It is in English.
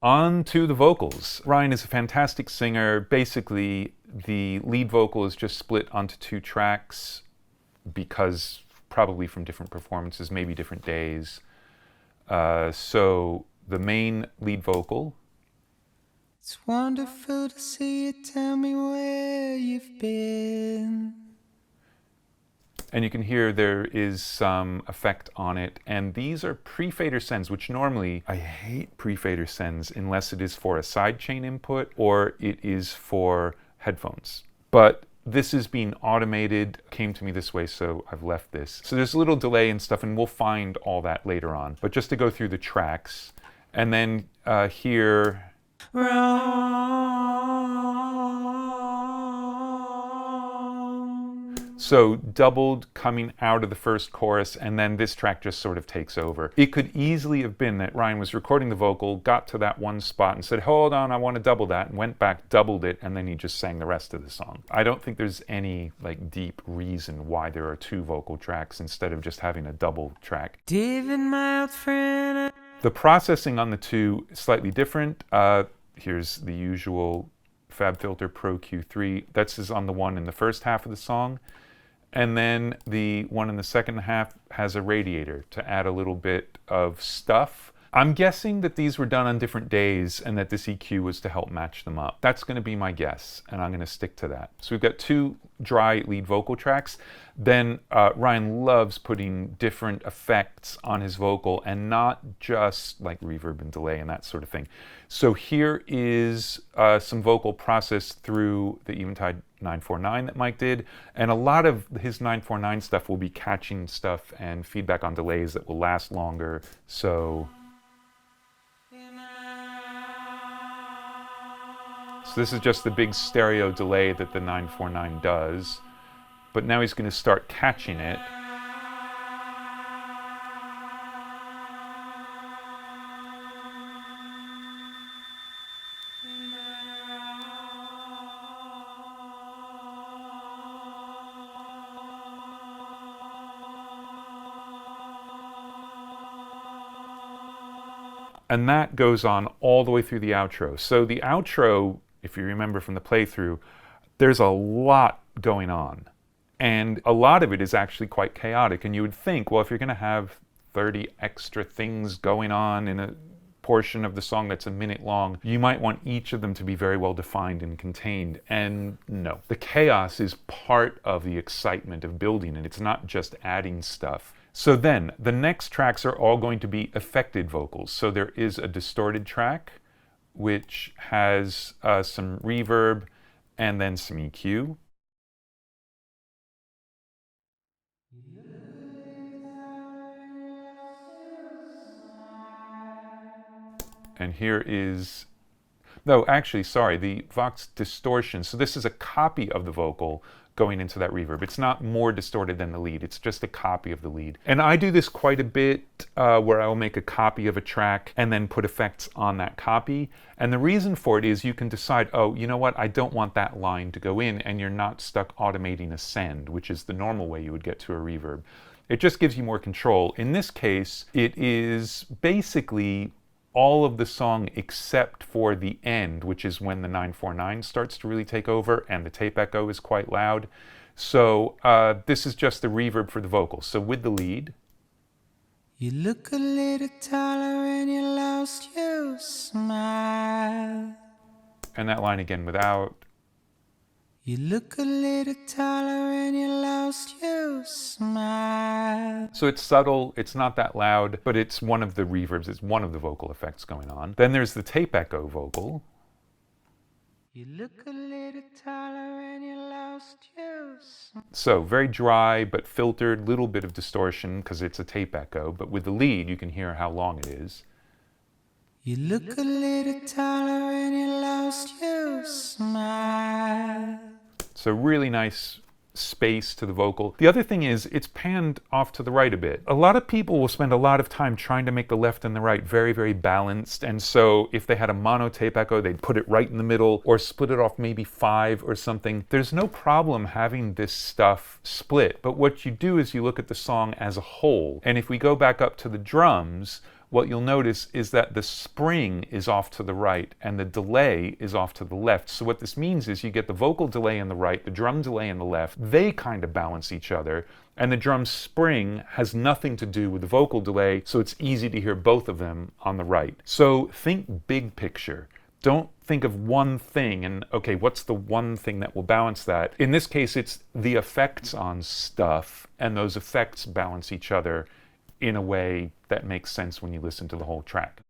On to the vocals. Ryan is a fantastic singer. Basically, the lead vocal is just split onto two tracks because probably from different performances, maybe different days. So the main lead vocal. It's wonderful to see you, tell me where you've been. And you can hear there is some effect on it. And these are pre-fader sends, which normally, I hate pre-fader sends unless it is for a sidechain input or it is for headphones. But this is being automated, came to me this way, so I've left this. So there's a little delay and stuff, and we'll find all that later on. But just to go through the tracks, and then here, so doubled coming out of the first chorus, and then this track just sort of takes over. It could easily have been that Ryan was recording the vocal, got to that one spot and said, hold on, I want to double that, and went back, doubled it, and then he just sang the rest of the song. I don't think there's any like deep reason why there are two vocal tracks instead of just having a double track. David, my old friend. The processing on the two is slightly different. Here's the usual FabFilter Pro Q3. That's on the one in the first half of the song. And then the one in the second half has a radiator to add a little bit of stuff. I'm guessing that these were done on different days and that this EQ was to help match them up. That's going to be my guess, and I'm going to stick to that. So we've got two dry lead vocal tracks. Then Ryan loves putting different effects on his vocal and not just like reverb and delay and that sort of thing. So here is some vocal processed through the Eventide 949 that Mike did, and a lot of his 949 stuff will be catching stuff and feedback on delays that will last longer. So this is just the big stereo delay that the 949 does, but now he's going to start catching it. And that goes on all the way through the outro. So the outro, if you remember from the playthrough, there's a lot going on. And a lot of it is actually quite chaotic. And you would think, well, if you're going to have 30 extra things going on in a portion of the song that's a minute long, you might want each of them to be very well defined and contained. And no, the chaos is part of the excitement of building it. It's not just adding stuff. So then, the next tracks are all going to be affected vocals. So there is a distorted track, which has some reverb and then some EQ. And here is, no, actually, sorry, the Vox distortion. So this is a copy of the vocal going into that reverb. It's not more distorted than the lead. It's just a copy of the lead. And I do this quite a bit where I will make a copy of a track and then put effects on that copy. And the reason for it is you can decide, oh, you know what? I don't want that line to go in, and you're not stuck automating a send, which is the normal way you would get to a reverb. It just gives you more control. In this case, it is basically all of the song except for the end, which is when the 949 starts to really take over and the tape echo is quite loud. So this is just the reverb for the vocals. So with the lead. You look a little taller and you lost your smile. And that line again without. You look a little taller and you lost your smile. So it's subtle, it's not that loud, but it's one of the reverbs, it's one of the vocal effects going on. Then there's the tape echo vocal. You look a little taller and you lost your smile. So very dry, but filtered, little bit of distortion because it's a tape echo, but with the lead you can hear how long it is. You look a little taller and you lost your smile. So really nice space to the vocal. The other thing is it's panned off to the right a bit. A lot of people will spend a lot of time trying to make the left and the right very, very balanced. And so if they had a mono tape echo, they'd put it right in the middle or split it off maybe 5 or something. There's no problem having this stuff split. But what you do is you look at the song as a whole. And if we go back up to the drums, what you'll notice is that the spring is off to the right and the delay is off to the left. So what this means is you get the vocal delay in the right, the drum delay in the left. They kind of balance each other, and the drum spring has nothing to do with the vocal delay, so it's easy to hear both of them on the right. So think big picture. Don't think of one thing and, okay, what's the one thing that will balance that? In this case, it's the effects on stuff, and those effects balance each other in a way that makes sense when you listen to the whole track.